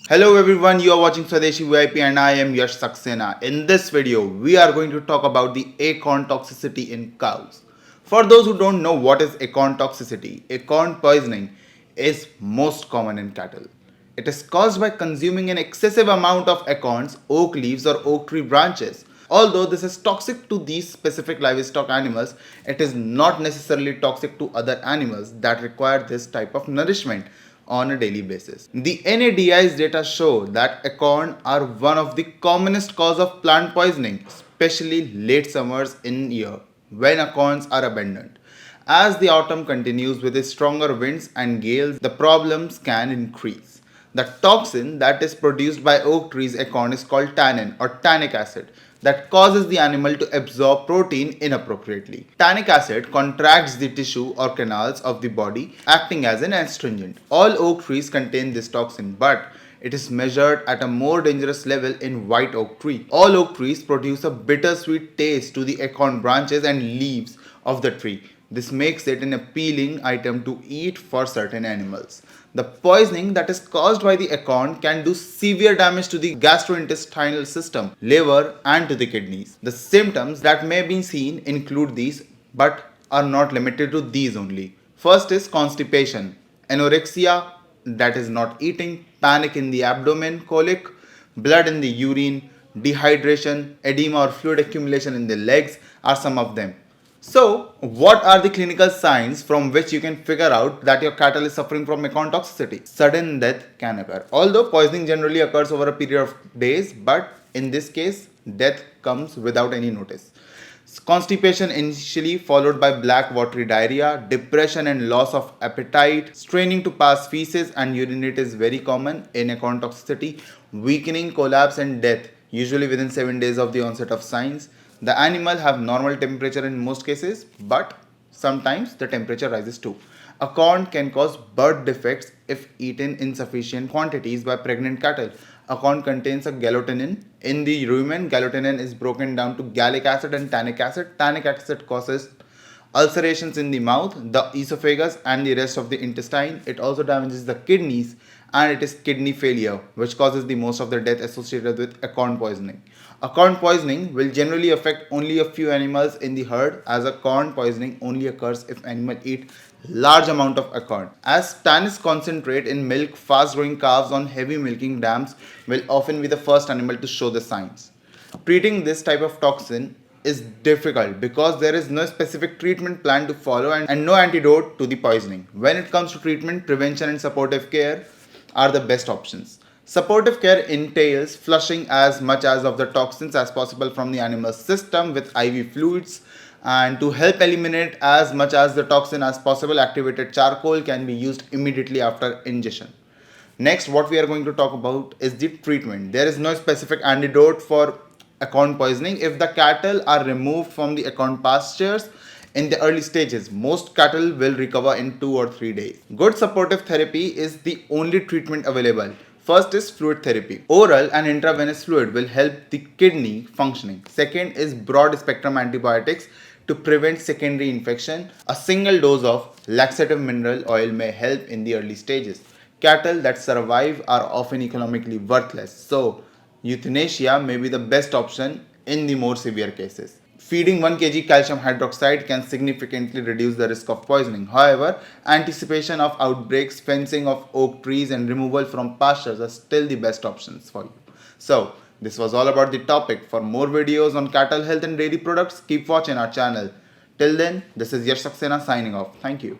Hello everyone, you are watching Swadeshi VIP and I am Yash Saxena. In this video, we are going to talk about the acorn toxicity in cows. For those who don't know what is acorn toxicity, acorn poisoning is most common in cattle. It is caused by consuming an excessive amount of acorns, oak leaves or oak tree branches. Although this is toxic to these specific livestock animals, it is not necessarily toxic to other animals that require this type of nourishment on a daily basis. The NADI's data show that acorn are one of the commonest cause of plant poisoning, especially late summers in year when acorns are abundant. As the autumn continues with its stronger winds and gales, the problems can increase. The toxin that is produced by oak trees acorn is called tannin or tannic acid that causes the animal to absorb protein inappropriately. Tannic acid contracts the tissue or canals of the body, acting as an astringent. All oak trees contain this toxin, but it is measured at a more dangerous level in white oak tree. All oak trees produce a bittersweet taste to the acorn branches and leaves of the tree. This makes it an appealing item to eat for certain animals. The poisoning that is caused by the acorn can do severe damage to the gastrointestinal system, liver, and to the kidneys. The symptoms that may be seen include these, but are not limited to these only. First is constipation, anorexia, that is not eating, panic in the abdomen, colic, blood in the urine, dehydration, edema or fluid accumulation in the legs are some of them. So, what are the clinical signs from which you can figure out that your cattle is suffering from acorn toxicity? Sudden death can occur. Although poisoning generally occurs over a period of days, but in this case, death comes without any notice. Constipation initially followed by black watery diarrhea, depression and loss of appetite, straining to pass feces and urinate is very common in acorn toxicity, weakening, collapse and death usually within 7 days of the onset of signs. The animal have normal temperature in most cases, but sometimes the temperature rises too. Acorn can cause birth defects if eaten in sufficient quantities by pregnant cattle. Acorn contains a gallotinin. In the rumen, gallotinin is broken down to gallic acid and tannic acid. Tannic acid causes ulcerations in the mouth, the esophagus, and the rest of the intestine. It also damages the kidneys, and it is kidney failure, which causes the most of the death associated with acorn poisoning. Acorn poisoning will generally affect only a few animals in the herd, as acorn poisoning only occurs if animals eat large amount of acorn. As tannins concentrate in milk, fast-growing calves on heavy milking dams will often be the first animal to show the signs. Treating this type of toxin is difficult because there is no specific treatment plan to follow and no antidote to the poisoning. When it comes to treatment, prevention and supportive care are the best options. Supportive care entails flushing as much as of the toxins as possible from the animal system with IV fluids, and to help eliminate as much as the toxin as possible, activated charcoal can be used immediately after ingestion. Next, what we are going to talk about is the treatment. There is no specific antidote for acorn poisoning. If the cattle are removed from the acorn pastures in the early stages, most cattle will recover in 2 or 3 days. Good supportive therapy is the only treatment available. First is fluid therapy. Oral and intravenous fluid will help the kidney functioning. Second is broad spectrum antibiotics to prevent secondary infection. A single dose of laxative mineral oil may help in the early stages. Cattle that survive are often economically worthless, so euthanasia may be the best option in the more severe cases. Feeding 1 kg calcium hydroxide can significantly reduce the risk of poisoning. However, anticipation of outbreaks, fencing of oak trees, and removal from pastures are still the best options for you. So, this was all about the topic. For more videos on cattle health and dairy products, keep watching our channel. Till then, this is Yash Saxena signing off. Thank you.